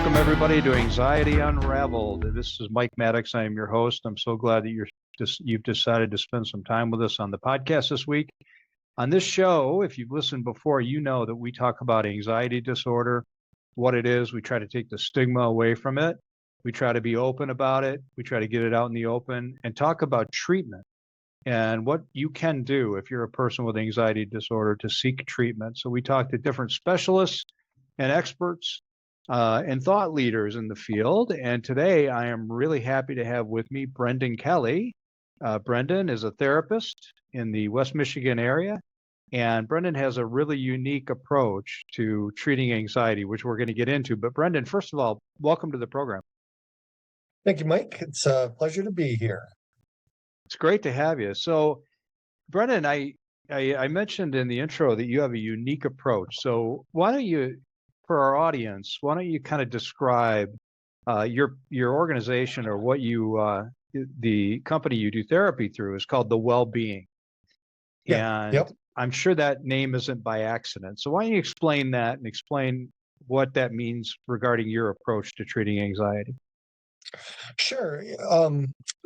Welcome, everybody, to Anxiety Unraveled. This is Mike Maddox. I am your host. I'm so glad that you've decided to spend some time with us on the podcast this week. On this show, if you've listened before, you know that we talk about anxiety disorder, what it is. We try to take the stigma away from it. We try to be open about it. We try to get it out in the open and talk about treatment and what you can do if you're a person with anxiety disorder to seek treatment. So we talk to different specialists and experts and thought leaders in the field. And today I am really happy to have with me Brendan Kelly. Brendan is a therapist in the West Michigan area, and Brendan has a really unique approach to treating anxiety, which we're going to get into. But Brendan, first of all, welcome to the program. Thank you, Mike. It's a pleasure to be here. It's great to have you. So, Brendan, I mentioned in the intro that you have a unique approach. So why don't you, for our audience, why don't you kind of describe your organization or what you the company you do therapy through is called The Well-Being. And I'm sure that name isn't by accident. So why don't you explain that and explain what that means regarding your approach to treating anxiety? Sure.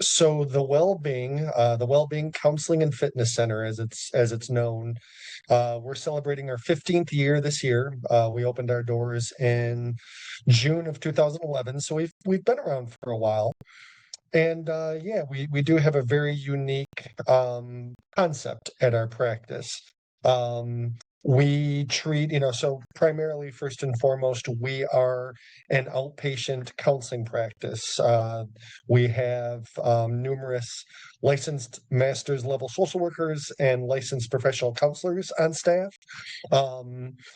So the Well-Being Counseling and Fitness Center, as it's known, we're celebrating our 15th year this year. We opened our doors in June of 2011, so we've been around for a while. And we do have a very unique concept at our practice. We treat, so primarily, first and foremost, we are an outpatient counseling practice. We have numerous licensed master's level social workers and licensed professional counselors on staff.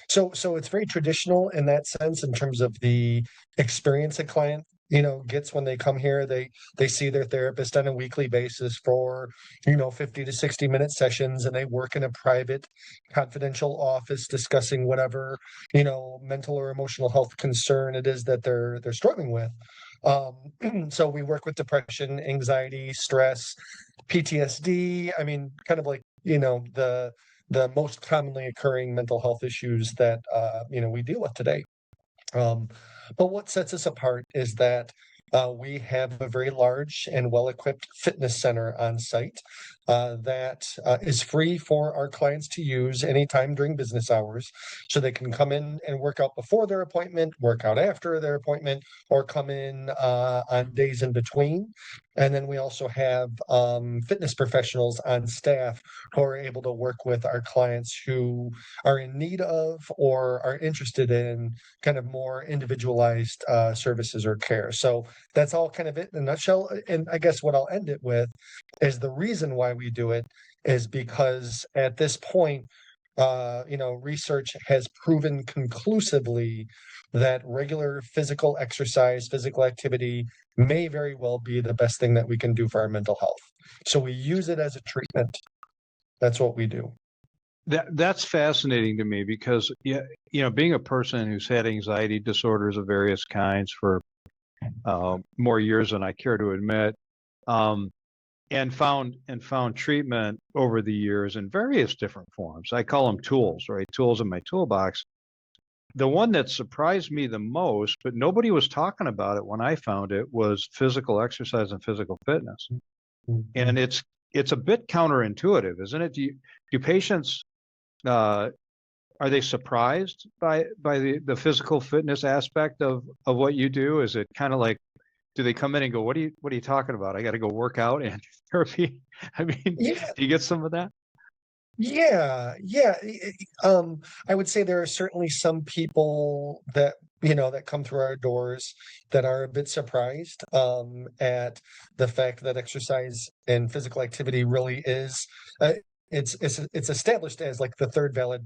So it's very traditional in that sense in terms of the experience a client gets when they come here. They see their therapist on a weekly basis for 50 to 60-minute sessions, and they work in a private confidential office discussing whatever mental or emotional health concern it is that they're struggling with. So we work with depression, anxiety, stress, PTSD. I mean, kind of like the most commonly occurring mental health issues that we deal with today. But what sets us apart is that we have a very large and well-equipped fitness center on site that is free for our clients to use anytime during business hours. So they can come in and work out before their appointment, work out after their appointment, or come in on days in between. And then we also have fitness professionals on staff who are able to work with our clients who are in need of or are interested in kind of more individualized services or care. So that's all kind of it in a nutshell. And I guess what I'll end it with is the reason why we do it is because at this point, research has proven conclusively that regular physical exercise, physical activity may very well be the best thing that we can do for our mental health. So we use it as a treatment. That's what we do. That's fascinating to me because, being a person who's had anxiety disorders of various kinds for more years than I care to admit, and found treatment over the years in various different forms. I call them tools, right? Tools in my toolbox. The one that surprised me the most, but nobody was talking about it when I found it, was physical exercise and physical fitness. Mm-hmm. And it's a bit counterintuitive, isn't it? Do patients are they surprised by the physical fitness aspect of what you do? Is it kind of like, do they come in and go, what are you talking about? I got to go work out and therapy. I mean, do you get some of that? Yeah. I would say there are certainly some people that that come through our doors that are a bit surprised at the fact that exercise and physical activity really is it's established as like the third valid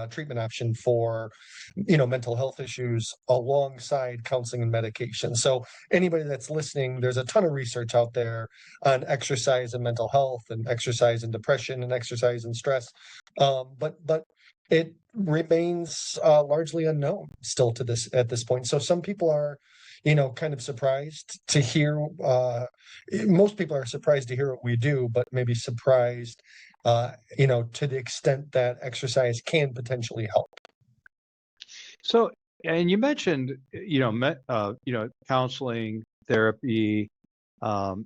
treatment option for mental health issues alongside counseling and medication. So anybody that's listening, there's a ton of research out there on exercise and mental health, and exercise and depression, and exercise and stress, but it remains largely unknown still at this point. So some people are kind of surprised to hear, most people are surprised to hear what we do, but maybe surprised to the extent that exercise can potentially help. So And you mentioned, counseling, therapy,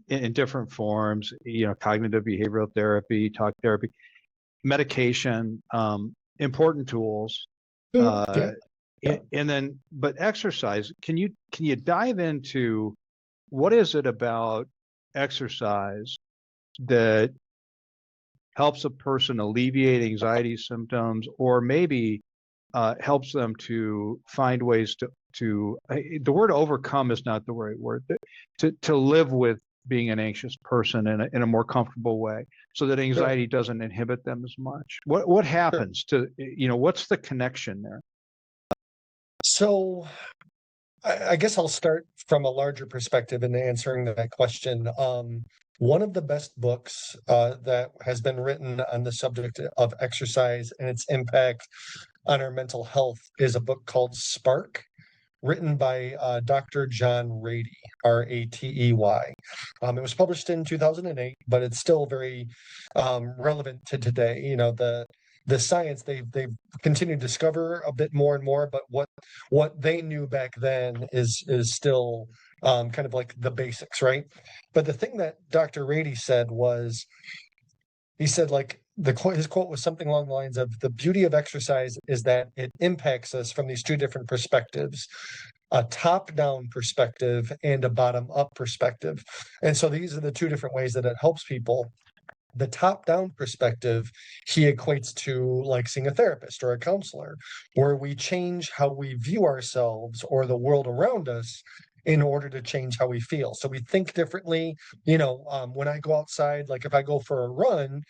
in different forms, cognitive behavioral therapy, talk therapy, medication, important tools. Yeah. Yeah. And then, but exercise, can you dive into what is it about exercise that helps a person alleviate anxiety symptoms, or maybe helps them to find ways to the word overcome is not the right word, to live with being an anxious person in a more comfortable way, so that Sure. anxiety doesn't inhibit them as much. What Sure. happens to, what's the connection there? So I guess I'll start from a larger perspective in answering that question. One of the best books that has been written on the subject of exercise and its impact on our mental health is a book called Spark, written by Dr. John Ratey, Ratey. It was published in 2008, but it's still very relevant to today. The science they've continued to discover a bit more and more, but what they knew back then is still kind of like the basics, right? But the thing that Dr. Ratey said was, he said, like, his quote was something along the lines of, the beauty of exercise is that it impacts us from these two different perspectives, a top down perspective and a bottom up perspective. And so these are the two different ways that it helps people. The top down perspective he equates to like seeing a therapist or a counselor, where we change how we view ourselves or the world around us in order to change how we feel. So we think differently. When I go outside, like if I go for a run,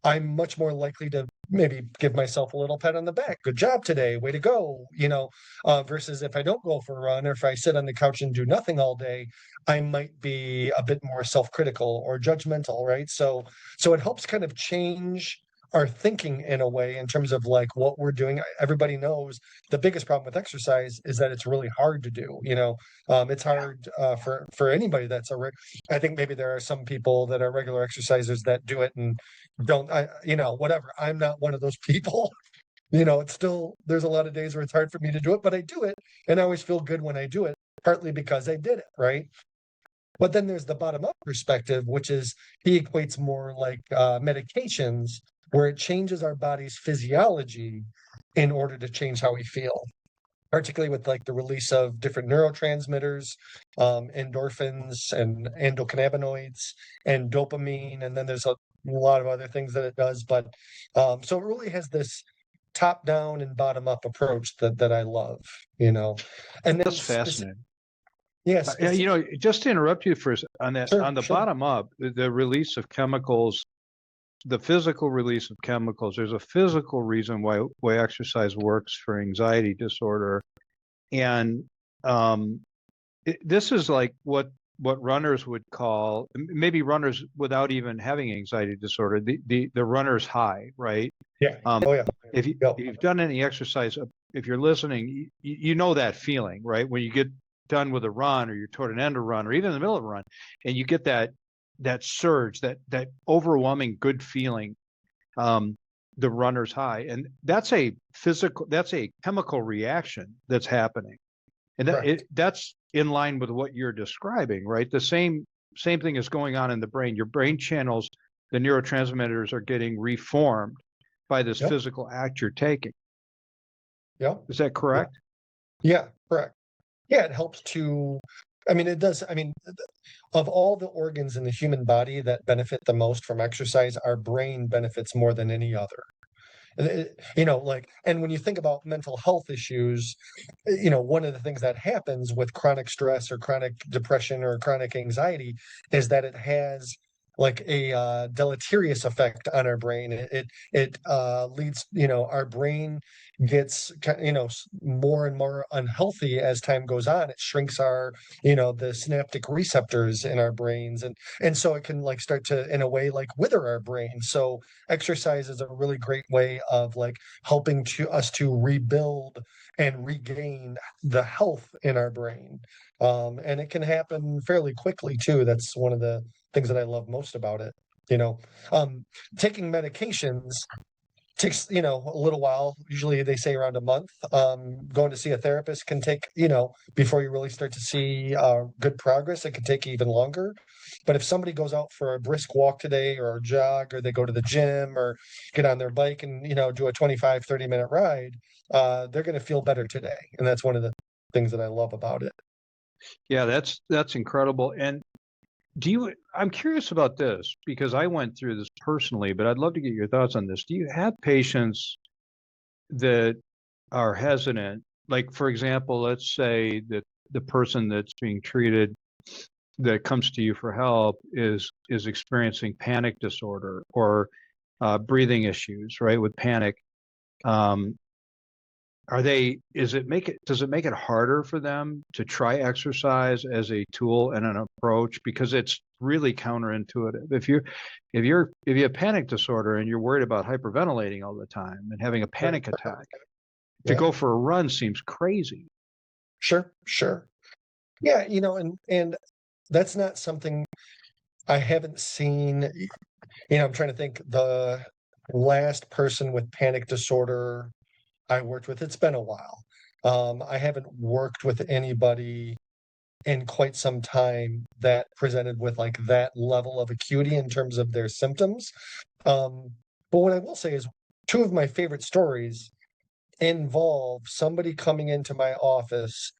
I'm much more likely to maybe give myself a little pat on the back. Good job today. Way to go. Versus if I don't go for a run, or if I sit on the couch and do nothing all day, I might be a bit more self-critical or judgmental, right? So it helps kind of change our thinking in a way in terms of like what we're doing. Everybody knows the biggest problem with exercise is that it's really hard to do. It's hard for anybody I think maybe there are some people that are regular exercisers that do it and don't, whatever. I'm not one of those people. It's still, there's a lot of days where it's hard for me to do it, but I do it. And I always feel good when I do it, partly because I did it, right? But then there's the bottom up perspective, which is he equates more like medications, where it changes our body's physiology in order to change how we feel, particularly with like the release of different neurotransmitters, endorphins and endocannabinoids and dopamine. And then there's a lot of other things that it does. But so it really has this top down and bottom up approach that I love, and then That's fascinating. yes. Just to interrupt you on that, Sure, on the sure. bottom up, the release of chemicals, the physical release of chemicals, there's a physical reason why exercise works for anxiety disorder. And this is like what runners would call, maybe runners without even having anxiety disorder, the runner's high, right? Yeah. Um, Oh, yeah. if Yep. you've done any exercise, if you're listening, you know that feeling, right? When you get done with a run, or you're toward an end of a run, or even in the middle of a run, and you get that surge, that overwhelming good feeling, the runner's high, and that's a chemical reaction that's happening, and Correct. that's in line with what you're describing, right? The same thing is going on in the brain. Your brain channels, the neurotransmitters are getting reformed by this Yep. physical act you're taking. Yep. Is that Yeah. correct? Yeah. Correct. Yeah. It helps it does. Of all the organs in the human body that benefit the most from exercise, our brain benefits more than any other. And when you think about mental health issues, one of the things that happens with chronic stress or chronic depression or chronic anxiety is that it has like a deleterious effect on our brain. It leads, our brain gets, more and more unhealthy as time goes on. It shrinks the synaptic receptors in our brains, and so it can like start to, in a way, like wither our brain. So exercise is a really great way of like helping us to rebuild and regain the health in our brain. And it can happen fairly quickly too. That's one of the things that I love most about it. You know, Taking medications takes, a little while. Usually they say around a month. Going to see a therapist can take, before you really start to see good progress, it can take even longer. But if somebody goes out for a brisk walk today or a jog, or they go to the gym or get on their bike and, do a 25, 30-minute ride, they're going to feel better today. And that's one of the things that I love about it. Yeah, that's incredible. And I'm curious about this because I went through this personally, but I'd love to get your thoughts on this. Do you have patients that are hesitant? Like, for example, let's say that the person that's being treated that comes to you for help is experiencing panic disorder or breathing issues, right? With panic, um, does it make it harder for them to try exercise as a tool and an approach, because it's really counterintuitive? If you have panic disorder and you're worried about hyperventilating all the time and having a panic attack, to go for a run seems crazy. Sure. Yeah, and that's not something I haven't seen. I'm trying to think, the last person with panic disorder I worked with, it's been a while. I haven't worked with anybody in quite some time that presented with like that level of acuity in terms of their symptoms. But what I will say is two of my favorite stories involve somebody coming into my office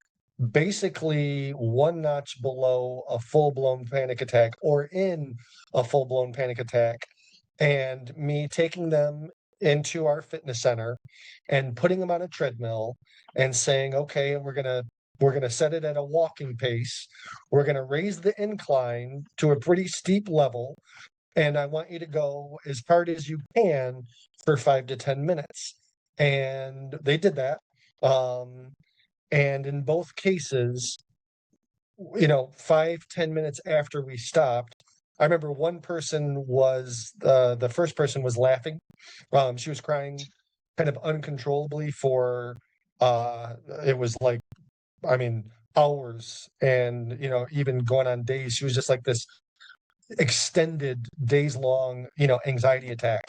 basically one notch below a full-blown panic attack or in a full-blown panic attack, and me taking them into our fitness center and putting them on a treadmill and saying, okay, we're gonna set it at a walking pace. We're gonna raise the incline to a pretty steep level, and I want you to go as hard as you can for 5 to 10 minutes. And they did that. And in both cases, 5, 10 minutes after we stopped, I remember one person was the first person was laughing. She was crying kind of uncontrollably for it was like, I mean, hours, and even going on days. She was just like this extended days long, anxiety attack.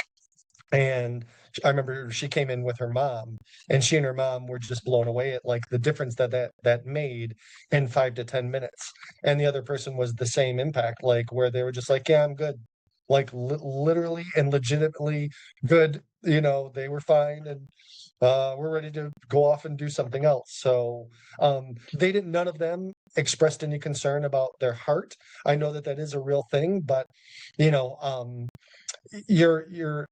And I remember she came in with her mom, and she and her mom were just blown away at like the difference that made in 5 to 10 minutes. And the other person was the same impact, like where they were just like, yeah, I'm good, like literally and legitimately good. They were fine, and we're ready to go off and do something else. So none of them expressed any concern about their heart. I know that is a real thing, but you know, you're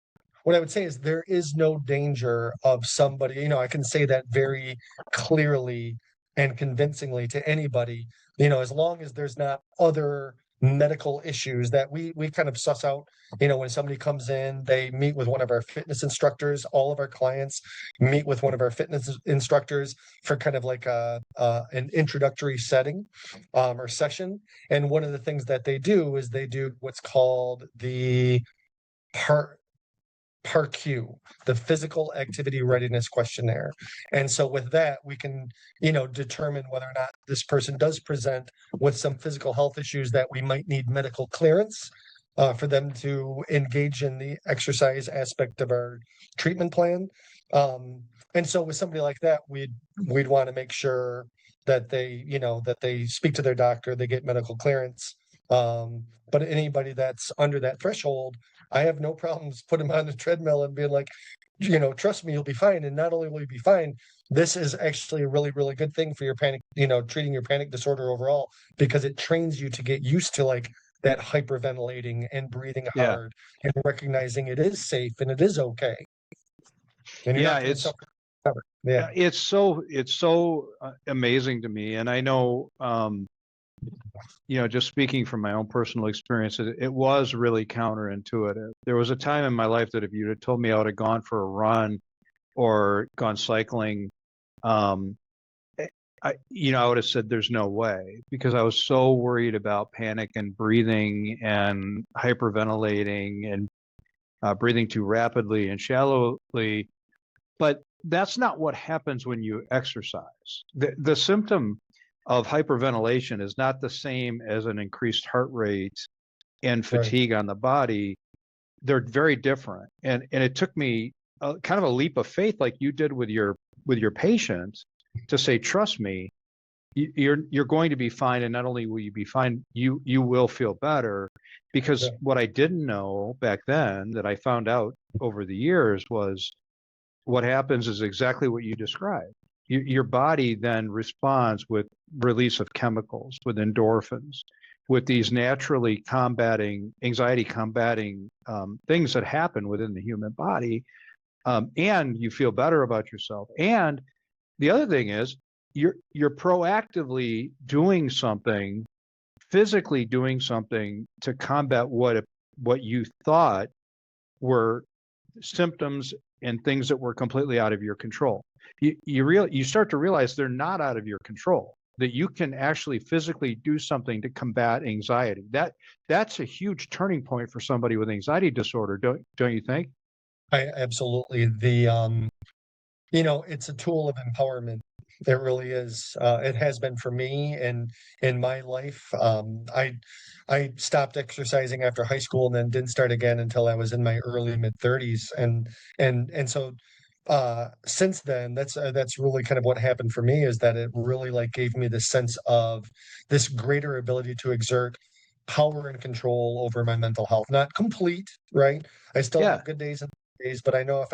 what I would say is there is no danger of somebody, I can say that very clearly and convincingly to anybody, as long as there's not other medical issues that we kind of suss out. When somebody comes in, they meet with one of our fitness instructors. All of our clients meet with one of our fitness instructors for kind of like an introductory setting or session. And one of the things that they do is they do what's called the PARQ, the Physical Activity Readiness Questionnaire. And so with that, we can, determine whether or not this person does present with some physical health issues that we might need medical clearance for them to engage in the exercise aspect of our treatment plan. And so with somebody like that, we'd want to make sure that they speak to their doctor, they get medical clearance. But anybody that's under that threshold, I have no problems putting them on the treadmill and being like, trust me, you'll be fine. And not only will you be fine, this is actually a really, really good thing for your panic, treating your panic disorder overall, because it trains you to get used to like that hyperventilating and breathing hard and recognizing it is safe and it is okay. And you're not going to suffer. Yeah. It's so amazing to me. And I know, just speaking from my own personal experience, it was really counterintuitive. There was a time in my life that if you'd have told me I would have gone for a run or gone cycling, I would have said there's no way, because I was so worried about panic and breathing and hyperventilating and breathing too rapidly and shallowly. But that's not what happens when you exercise. The symptom of hyperventilation is not the same as an increased heart rate and fatigue on the body. They're very different. And it took me kind of a leap of faith, like you did with your patients, to say, trust me, you're going to be fine, and not only will you be fine, you will feel better. Because Yeah. what I didn't know back then that I found out over the years was what happens is exactly what you described. Your body then responds with release of chemicals, with endorphins, with these naturally anxiety combating things that happen within the human body, and you feel better about yourself. And the other thing is you're proactively doing something, physically doing something to combat what you thought were symptoms and things that were completely out of your control. You start to realize they're not out of your control, that you can actually physically do something to combat anxiety. That's a huge turning point for somebody with anxiety disorder, don't you think? Absolutely. It's a tool of empowerment. It really is. It has been for me and in my life. I stopped exercising after high school and then didn't start again until I was in my early mid 30s. And so since then, that's really kind of what happened for me, is that it really like gave me this sense of this greater ability to exert power and control over my mental health. Not complete, right? I still Yeah. have good days and days, but I know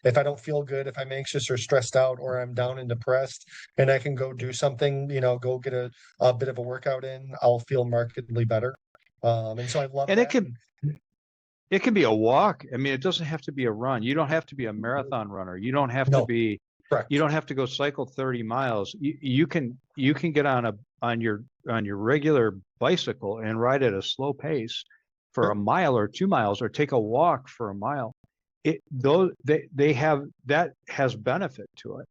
if I don't feel good, if I'm anxious or stressed out, or I'm down and depressed, and I can go do something, go get a bit of a workout in, I'll feel markedly better. And so I love And that. it can be a walk. I mean, it doesn't have to be a run. You don't have to be a marathon runner. No, You correct. don't have to go cycle 30 miles. You can get on your regular bicycle and ride at a slow pace for a Sure. mile or 2 miles, or take a walk for a mile. They have, that has benefit to it.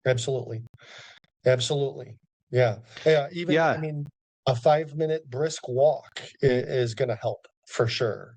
Absolutely. Absolutely. Yeah. Yeah. Even, I Yeah. mean, a 5 minute brisk walk is going to help for sure.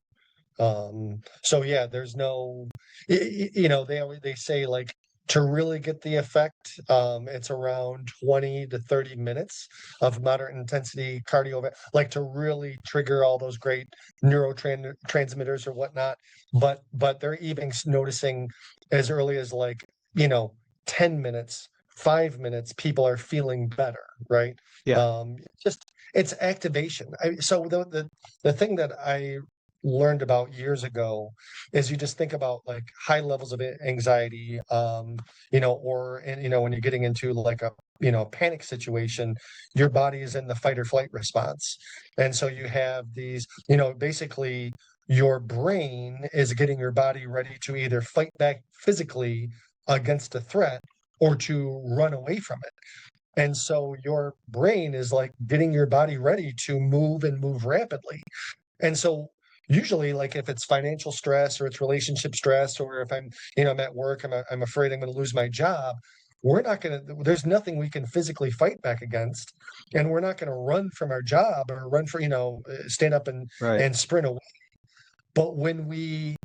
So yeah, there's no, they say like to really get the effect, it's around 20 to 30 minutes of moderate intensity cardio, like to really trigger all those great neurotransmitters or whatnot. But they're even noticing as early as like, you know, 10 minutes, 5 minutes, people are feeling better, right? Yeah. Just it's activation. So the thing that I learned about years ago is you just think about like high levels of anxiety, or and when you're getting into like a panic situation, your body is in the fight or flight response. And so you have these, basically your brain is getting your body ready to either fight back physically against a threat or to run away from it. And so your brain is like getting your body ready to move and move rapidly. And so usually like if it's financial stress or it's relationship stress, or if I'm at work, I'm afraid I'm going to lose my job, we're not going to, there's nothing we can physically fight back against. And we're not going to run from our job or run for, stand up Right. and sprint away. But when we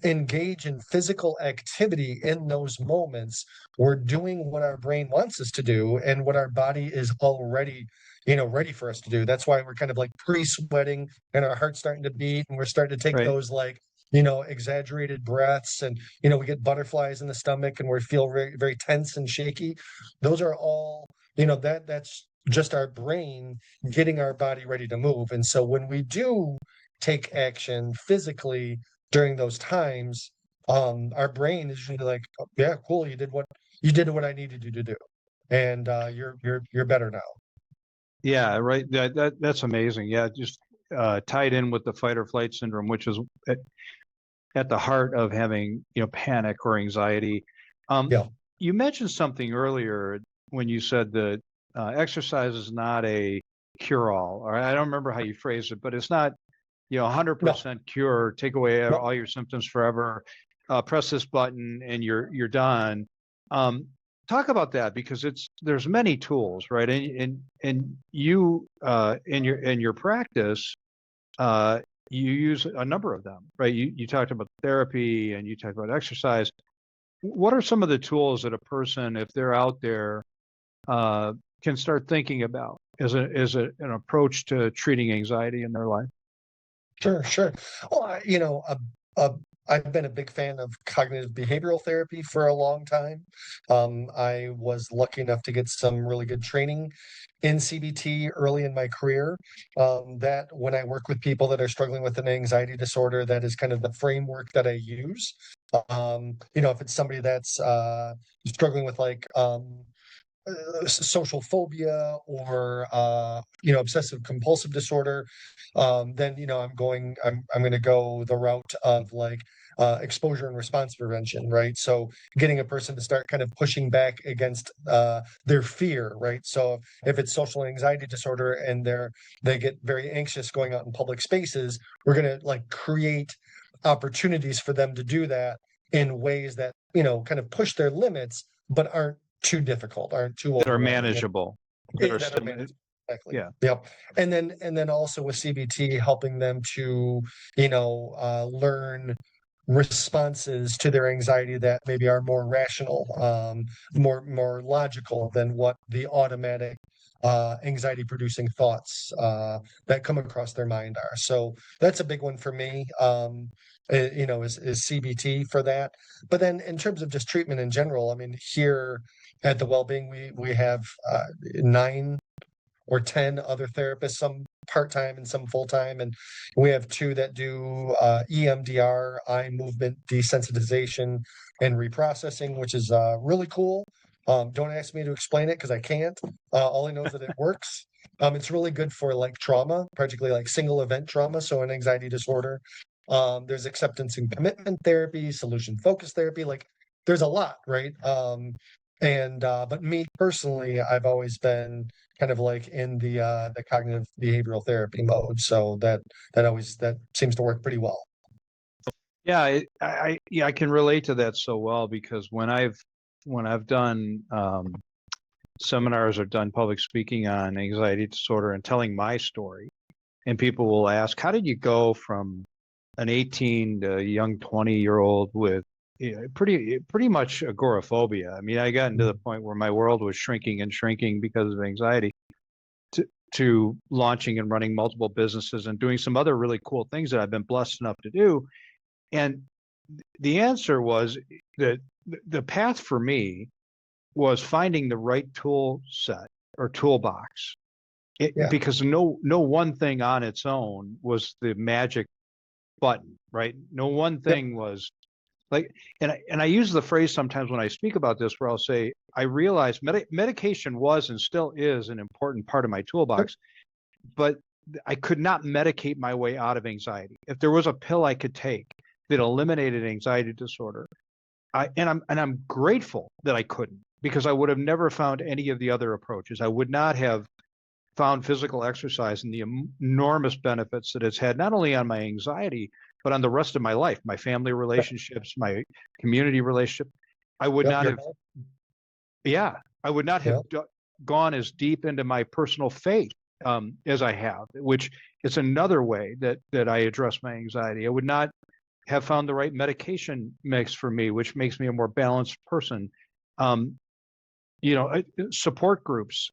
engage in physical activity in those moments, we're doing what our brain wants us to do and what our body is already, ready for us to do. That's why we're kind of like pre-sweating and our heart's starting to beat and we're starting to take Right. those like, exaggerated breaths, and, we get butterflies in the stomach and we feel very, very tense and shaky. Those are all, that's just our brain getting our body ready to move. And so when we do take action physically during those times, our brain is usually like, "Oh, yeah, cool, you did what I needed you to do, and you're better now." Yeah. Right. That's amazing. Yeah. Just tied in with the fight or flight syndrome, which is at the heart of having, panic or anxiety. Um, Yeah, you mentioned something earlier when you said that exercise is not a cure-all, or I don't remember how you phrased it, but it's not, no, 100% cure, take away no, all your symptoms forever. Press this button and you're done. Um, Talk about that, because there's many tools, right? And you in your practice, uh, you use a number of them, right? You talked about therapy and you talked about exercise. What are some of the tools that a person, if they're out there, uh, can start thinking about an approach to treating anxiety in their life? sure, sure. Well, a I've been a big fan of cognitive behavioral therapy for a long time. I was lucky enough to get some really good training in CBT early in my career. That when I work with people that are struggling with an anxiety disorder, that is kind of the framework that I use. If it's somebody that's struggling with social phobia or obsessive compulsive disorder, then I'm going to go the route of exposure and response prevention, right? So getting a person to start kind of pushing back against their fear, right? So if it's social anxiety disorder and they get very anxious going out in public spaces, we're going to create opportunities for them to do that in ways that kind of push their limits but aren't too difficult, aren't too that are overwhelming. manageable, That are manageable. Exactly. yeah. Yep. And then also with CBT, helping them to, learn responses to their anxiety that maybe are more rational, more logical than what the automatic anxiety producing thoughts that come across their mind are. So that's a big one for me. Is CBT for that. But then in terms of just treatment in general, I mean, here at the Wellbeing, we have 9 or 10 other therapists, some part-time and some full-time. And we have 2 that do EMDR, eye movement desensitization and reprocessing, which is really cool. Don't ask me to explain it because I can't. All I know is that it works. It's really good for trauma, particularly single event trauma. So an anxiety disorder. There's acceptance and commitment therapy, solution focused therapy. There's a lot, right? But me personally, I've always been kind of in the cognitive behavioral therapy mode. So that seems to work pretty well. Yeah, I can relate to that so well, because when I've done seminars or done public speaking on anxiety disorder and telling my story, and people will ask, how did you go from an 18 to a young 20-year-old with pretty much agoraphobia? I mean, I got into the point where my world was shrinking and shrinking because of anxiety, to launching and running multiple businesses and doing some other really cool things that I've been blessed enough to do. And the answer was that the path for me was finding the right tool set or toolbox. Because no one thing on its own was the magic button, right? No one thing was and I use the phrase sometimes when I speak about this, where I'll say, I realize medication was and still is an important part of my toolbox, but I could not medicate my way out of anxiety. If there was a pill I could take that eliminated anxiety disorder, I'm grateful that I couldn't, because I would have never found any of the other approaches. I would not have found physical exercise and the enormous benefits that it's had, not only on my anxiety, but on the rest of my life, my family relationships, my community relationship. I would not have gone as deep into my personal faith as I have, which is another way that I address my anxiety. I would not have found the right medication mix for me, which makes me a more balanced person. Support groups,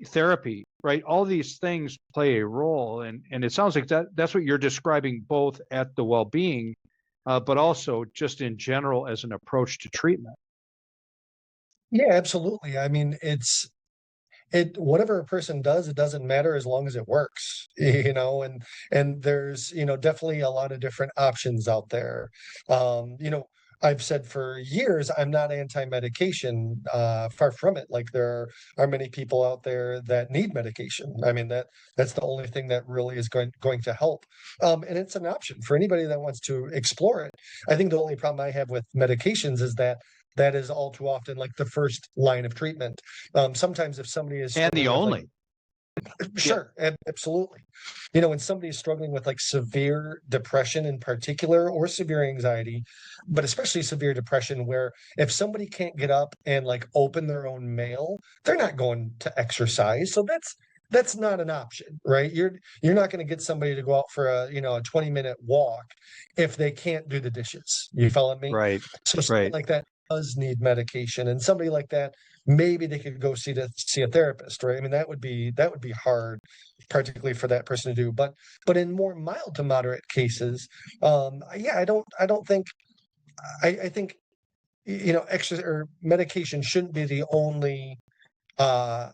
therapy, right? All these things play a role, and it sounds like that's what you're describing, both at the Wellbeing, but also just in general as an approach to treatment. Yeah, absolutely. I mean, whatever a person does, it doesn't matter as long as it works, and there's, definitely a lot of different options out there. I've said for years, I'm not anti-medication, far from it. There are many people out there that need medication. I mean, that's the only thing that really is going to help. And it's an option for anybody that wants to explore it. I think the only problem I have with medications is that is all too often the first line of treatment. Sometimes if somebody is and the only Sure, absolutely. When somebody is struggling with severe depression in particular, or severe anxiety, but especially severe depression, where if somebody can't get up and open their own mail, they're not going to exercise. So that's not an option, right? You're not going to get somebody to go out for a 20-minute walk if they can't do the dishes. You following me? right So something like that. does need medication, and somebody like that, maybe they could go see a therapist, right? I mean, that would be hard, particularly for that person to do. But in more mild to moderate cases, yeah, I don't think I think extra or medication shouldn't be the only uh,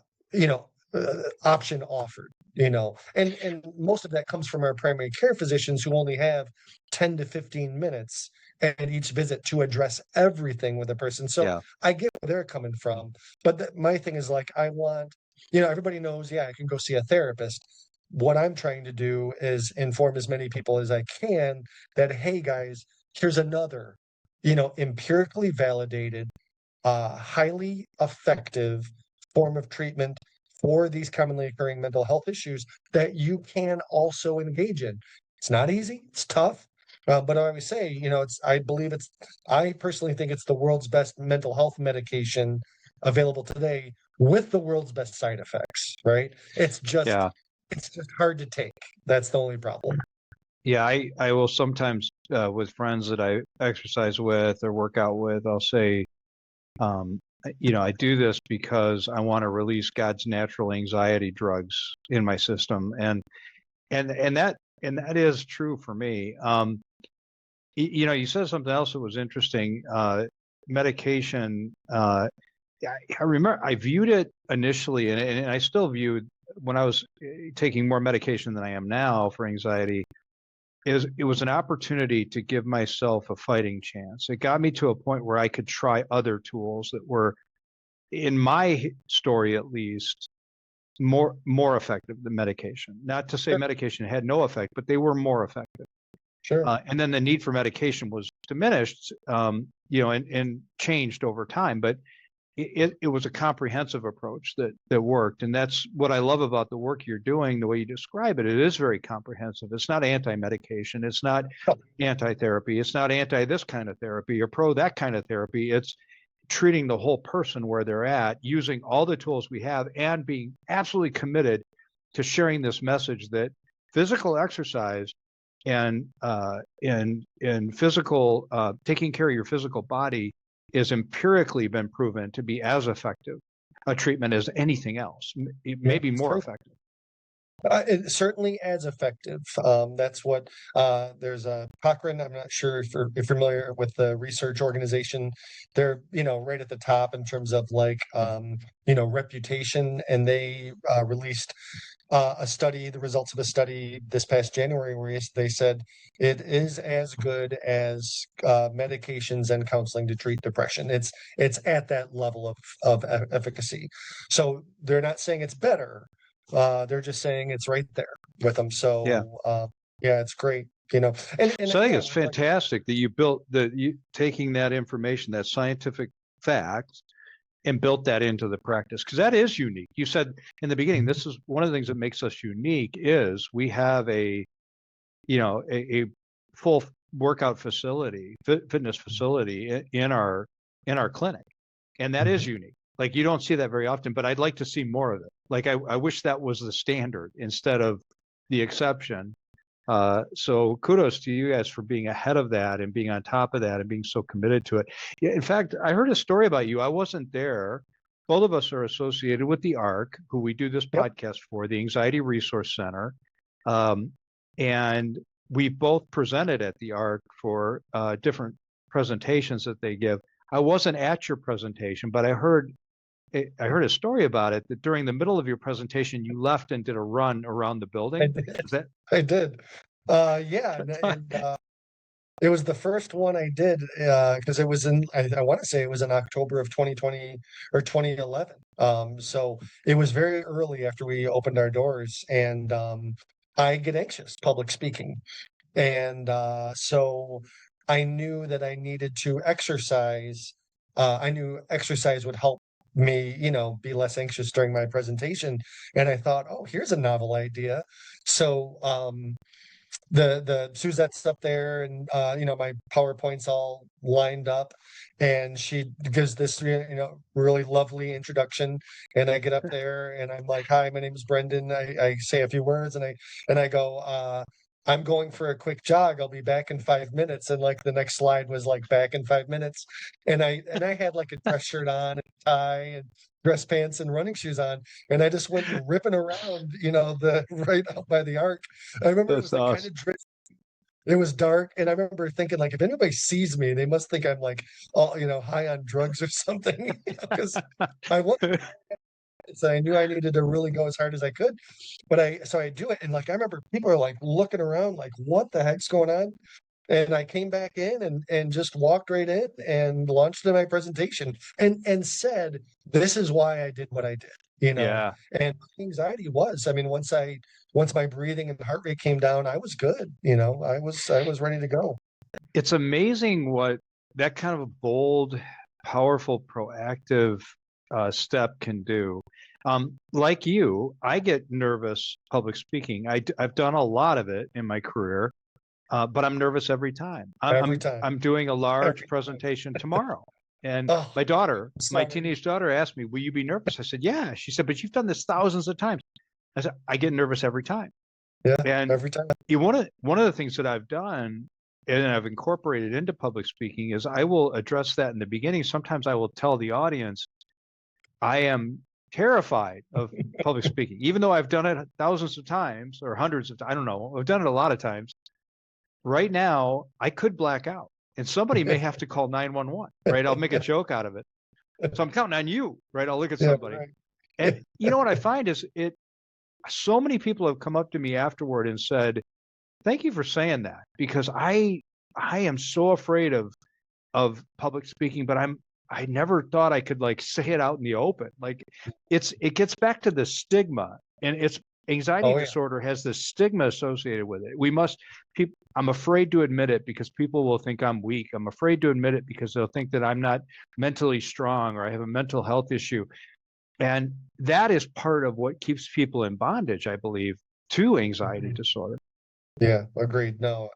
option offered, and most of that comes from our primary care physicians who only have 10 to 15 minutes at each visit to address everything with a person. So Yeah. I get where they're coming from, but my thing is like, I want, everybody knows, yeah, I can go see a therapist. What I'm trying to do is inform as many people as I can that, hey guys, here's another, empirically validated, highly effective form of treatment for these commonly occurring mental health issues that you can also engage in. It's not easy, it's tough. But I always say, I personally think it's the world's best mental health medication available today with the world's best side effects, right? Yeah. It's just hard to take. That's the only problem. Yeah. I will sometimes, with friends that I exercise with or work out with, I'll say, I do this because I want to release God's natural anxiety drugs in my system. And that is true for me. You said something else that was interesting. Medication. I remember I viewed it initially, and I still viewed when I was taking more medication than I am now for anxiety. It was an opportunity to give myself a fighting chance. It got me to a point where I could try other tools that were, in my story at least, more effective than medication. Not to say Sure. medication had no effect, but they were more effective. Sure. And then the need for medication was diminished, and changed over time. But it was a comprehensive approach that worked. And that's what I love about the work you're doing, the way you describe it. It is very comprehensive. It's not anti-medication. It's not anti-therapy. It's not anti this kind of therapy or pro that kind of therapy. It's treating the whole person where they're at, using all the tools we have, and being absolutely committed to sharing this message that physical exercise and physical taking care of your physical body is empirically been proven to be as effective a treatment as anything else. It may be more effective. It certainly as effective. That's what there's a Cochrane. I'm not sure if you're familiar with the research organization. They're right at the top in terms of like reputation, and they released the results of a study this past January, where they said it is as good as medications and counseling to treat depression. It's at that level of efficacy. So they're not saying it's better. They're just saying it's right there with them. Yeah. So yeah, it's great. And So I think yeah, it's fantastic that you built you taking that information, that scientific fact, and built that into the practice, because that is unique. You said in the beginning, this is one of the things that makes us unique is we have a full workout facility, fitness facility in our clinic, and that is unique. Like, you don't see that very often, but I'd like to see more of it. Like, I wish that was the standard instead of the exception. So kudos to you guys for being ahead of that and being on top of that and being so committed to it. Yeah, in fact, I heard a story about you. I wasn't there. Both of us are associated with the ARC, who we do this podcast for, the Anxiety Resource Center. And we both presented at the ARC for different presentations that they give. I wasn't at your presentation, but I heard a story about it, that during the middle of your presentation, you left and did a run around the building. I did. Yeah, and it was the first one I did because it was I want to say it was in October of 2020 or 2011. So it was very early after we opened our doors, and I get anxious public speaking, and so I knew that I needed to exercise. I knew exercise would help me, be less anxious during my presentation. And I thought, oh, here's a novel idea. So the Suzette's up there, and my PowerPoint's all lined up, and she gives this really lovely introduction, and I get up there and I'm like, hi, my name is Brendan. I say a few words, and I go, I'm going for a quick jog. I'll be back in 5 minutes. And like the next slide was like back in 5 minutes. And I had like a dress shirt on and tie and dress pants and running shoes on. And I just went ripping around, the right out by the arc. I remember it That's was like kind awesome. of it was dark. And I remember thinking like, if anybody sees me, they must think I'm like, all, high on drugs or something, because I was. So I knew I needed to really go as hard as I could. So I do it. And like, I remember people are like looking around, like, what the heck's going on? And I came back in and just walked right in and launched in my presentation and said, this is why I did what I did. Yeah. And anxiety I mean, once my breathing and heart rate came down, I was good. I was ready to go. It's amazing what that kind of a bold, powerful, proactive step can do. Like you, I get nervous public speaking. I've done a lot of it in my career, but I'm nervous every time. Every time. I'm doing a large Every time. presentation tomorrow, and Oh, my sorry. teenage daughter asked me, "Will you be nervous?" I said, "Yeah." She said, "But you've done this thousands of times." I said, "I get nervous every time." Yeah, And every time. one of the things that I've done and I've incorporated into public speaking is I will address that in the beginning. Sometimes I will tell the audience I am terrified of public speaking, even though I've done it thousands of times or hundreds of, I don't know, I've done it a lot of times. Right now, I could black out and somebody may have to call 911, right? I'll make a joke out of it. So I'm counting on you, right? I'll look at Yeah, somebody. right. And you know what I find is so many people have come up to me afterward and said, thank you for saying that, because I am so afraid of public speaking, but I never thought I could like say it out in the open. Like it gets back to the stigma, and it's anxiety Oh yeah. disorder has this stigma associated with it. I'm afraid to admit it because people will think I'm weak. I'm afraid to admit it because they'll think that I'm not mentally strong or I have a mental health issue. And that is part of what keeps people in bondage, I believe, to anxiety Mhm. disorder. Yeah, agreed. No,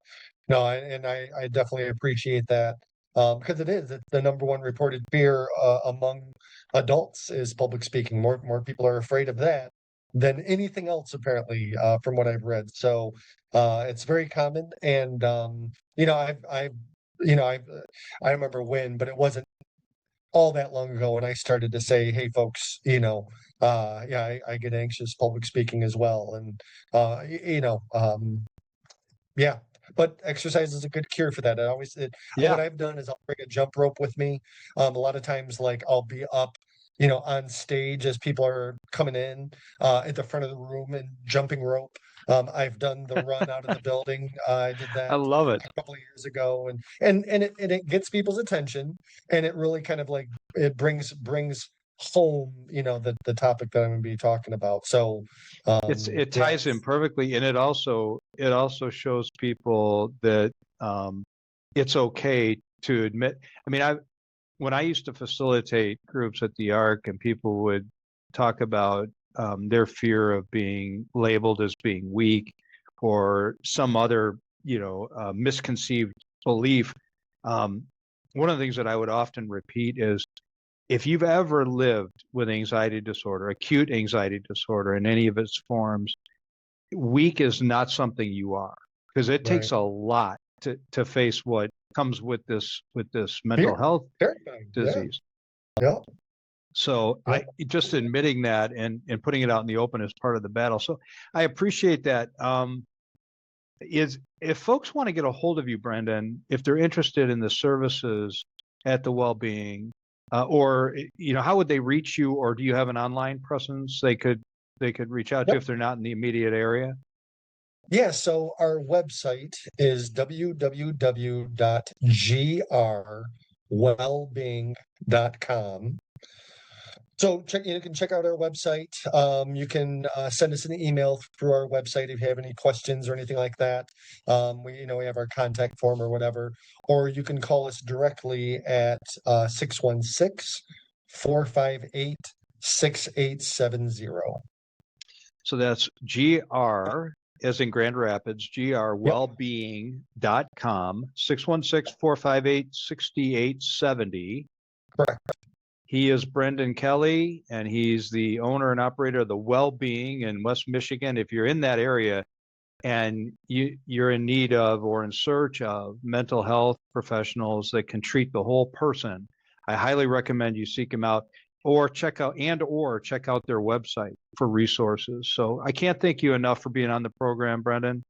no, I definitely appreciate that. Because it's the number one reported fear among adults is public speaking. More people are afraid of that than anything else, apparently, from what I've read. So it's very common. And I've I remember when, but it wasn't all that long ago when I started to say, hey folks, yeah, I get anxious public speaking as well. And yeah, but exercise is a good cure for that. What Yeah. I've done is I'll bring a jump rope with me. A lot of times, like I'll be up, on stage as people are coming in, at the front of the room and jumping rope. I've done the run out of the building. I did I that love it. a couple of years ago, and it gets people's attention, and it really kind of like it brings home, the topic that I'm going to be talking about. So, It yeah, ties in perfectly, and it also shows people that it's okay to admit. I mean, when I used to facilitate groups at the Arc, and people would talk about their fear of being labeled as being weak or some other, misconceived belief. Um, One of the things that I would often repeat is, if you've ever lived with anxiety disorder, acute anxiety disorder in any of its forms, weak is not something you are, because it right. takes a lot to face what comes with this mental Fear, health terrifying. Yeah, disease. yeah, So yeah. I just admitting that and putting it out in the open is part of the battle. So I appreciate that. Is if folks want to get a hold of you, Brendan, if they're interested in the services at the Wellbeing, or how would they reach you, or do you have an online presence they could reach out to Yep. if they're not in the immediate area? Yeah, so our website is www.grwellbeing.com. So you can check out our website. You can send us an email through our website if you have any questions or anything like that. We have our contact form or whatever, or you can call us directly at 616-458-6870. So that's GR as in Grand Rapids, Yep, grwellbeing.com, 616-458-6870. correct. He is Brendan Kelly, and he's the owner and operator of the Wellbeing in West Michigan. If you're in that area, and you're in need of or in search of mental health professionals that can treat the whole person, I highly recommend you seek them out, or check out their website for resources. So I can't thank you enough for being on the program, Brendan.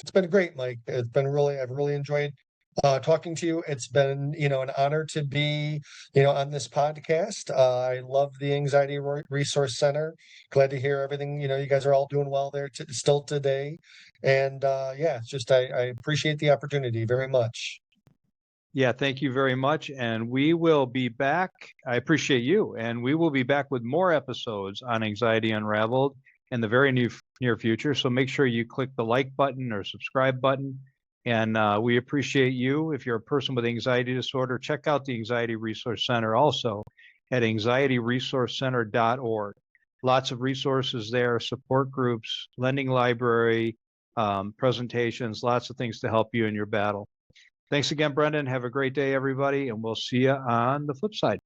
It's been great, Mike. I've really enjoyed talking to you. It's been, an honor to be, on this podcast. I love the Anxiety Resource Center. Glad to hear everything, you guys are all doing well there still today. And yeah, it's just, I appreciate the opportunity very much. Yeah, thank you very much. And we will be back. I appreciate you. And we will be back with more episodes on Anxiety Unraveled in the very near future. So make sure you click the like button or subscribe button. And we appreciate you. If you're a person with anxiety disorder, check out the Anxiety Resource Center also at anxietyresourcecenter.org. Lots of resources there, support groups, lending library, presentations, lots of things to help you in your battle. Thanks again, Brendan. Have a great day, everybody, and we'll see you on the flip side.